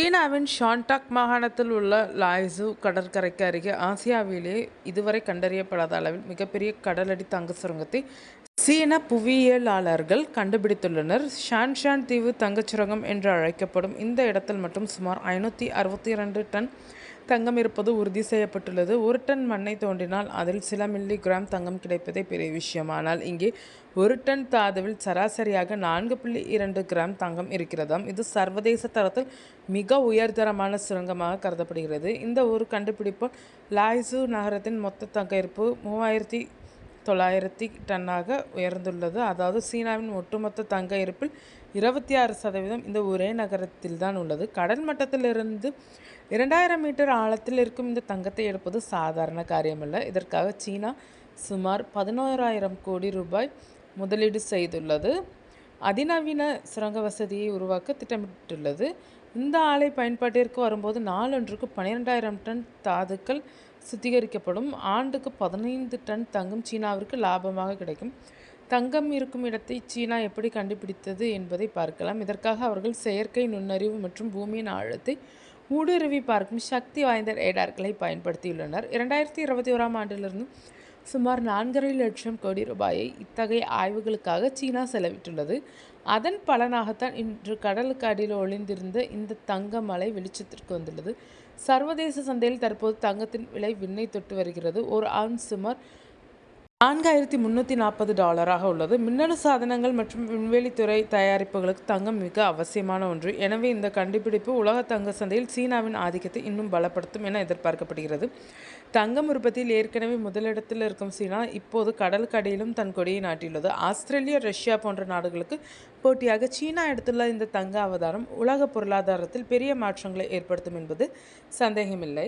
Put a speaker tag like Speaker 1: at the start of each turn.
Speaker 1: சீனாவின் ஷான்டாக் மாகாணத்தில் உள்ள லாய்சூ கடற்கரைக்கு அருகே ஆசியாவிலேயே இதுவரை கண்டறியப்படாத அளவில் மிகப்பெரிய கடலடி தங்க சுரங்கத்தை சீன புவியியலாளர்கள் கண்டுபிடித்துள்ளனர். ஷான்ஷான் தீவு தங்கச் சுரங்கம் என்று அழைக்கப்படும் இந்த இடத்தில் மட்டும் சுமார் 562 டன் தங்கம் இருப்பது உறுதி செய்யப்பட்டுள்ளது. 1 டன் மண்ணை தோண்டினால் அதில் சில மில்லி கிராம் தங்கம் கிடைப்பதே பெரிய விஷயம். ஆனால் இங்கே 1 டன் தாதுவில் சராசரியாக 4.2 கிராம் தங்கம் இருக்கிறதாம். இது சர்வதேச தரத்தில் மிக உயர்தரமான சுரங்கமாக கருதப்படுகிறது. இந்த ஒரு கண்டுபிடிப்பு லாய்சூ நகரத்தின் மொத்த தங்க இருப்பு 3900 டன்னாக உயர்ந்துள்ளது. அதாவது சீனாவின் ஒட்டுமொத்த தங்க இருப்பில் 26% இந்த ஒரே நகரத்தில்தான் உள்ளது. கடல் மட்டத்திலிருந்து 2000 மீட்டர் ஆழத்தில் இருக்கும் இந்த தங்கத்தை எடுப்பது சாதாரண காரியமல்ல. இதற்காக சீனா சுமார் 11,000 கோடி ரூபாய் முதலீடு செய்துள்ளது. அதிநவீன சுரங்க வசதியை உருவாக்க திட்டமிட்டுள்ளது. இந்த ஆலை பயன்பாட்டிற்கு வரும்போது நாளொன்றுக்கு 12,000 டன் தாதுக்கள் சுத்திகரிக்கப்படும். ஆண்டுக்கு 15 டன் தங்கம் சீனாவிற்கு லாபமாக கிடைக்கும். தங்கம் இருக்கும் இடத்தை சீனா எப்படி கண்டுபிடித்தது என்பதை பார்க்கலாம். இதற்காக அவர்கள் செயற்கை நுண்ணறிவு மற்றும் பூமியின் ஆழத்தை ஊடுருவி பார்க்கும் சக்தி வாய்ந்த ரேடார்களை பயன்படுத்தியுள்ளனர். 2021 ஆண்டிலிருந்து சுமார் 4.5 லட்சம் கோடி ரூபாயை இத்தகைய ஆய்வுகளுக்காக சீனா செலவிட்டுள்ளது. அதன் பலனாகத்தான் இன்று கடலுக்கு அடியில் ஒளிந்திருந்த இந்த தங்க மலை வெளிச்சத்திற்கு வந்துள்ளது. சர்வதேச சந்தையில் தற்போது தங்கத்தின் விலை விண்ணை தொட்டு வருகிறது. ஒரு அவுன்ஸ் சுமார் $4,340 உள்ளது. மின்னணு சாதனங்கள் மற்றும் விண்வெளித்துறை தயாரிப்புகளுக்கு தங்கம் மிக அவசியமான ஒன்று. எனவே இந்த கண்டுபிடிப்பு உலக தங்க சந்தையில் சீனாவின் ஆதிக்கத்தை இன்னும் பலப்படுத்தும் என எதிர்பார்க்கப்படுகிறது. தங்கம் உற்பத்தியில் ஏற்கனவே முதலிடத்தில் இருக்கும் சீனா இப்போது கடலுக்கு அடியிலும் தன் கொடியை நாட்டியுள்ளது. ஆஸ்திரேலியா, ரஷ்யா போன்ற நாடுகளுக்கு போட்டியாக சீனா எடுத்துள்ள இந்த தங்க அவதாரம் உலக பொருளாதாரத்தில் பெரிய மாற்றங்களை ஏற்படுத்தும் என்பது சந்தேகமில்லை.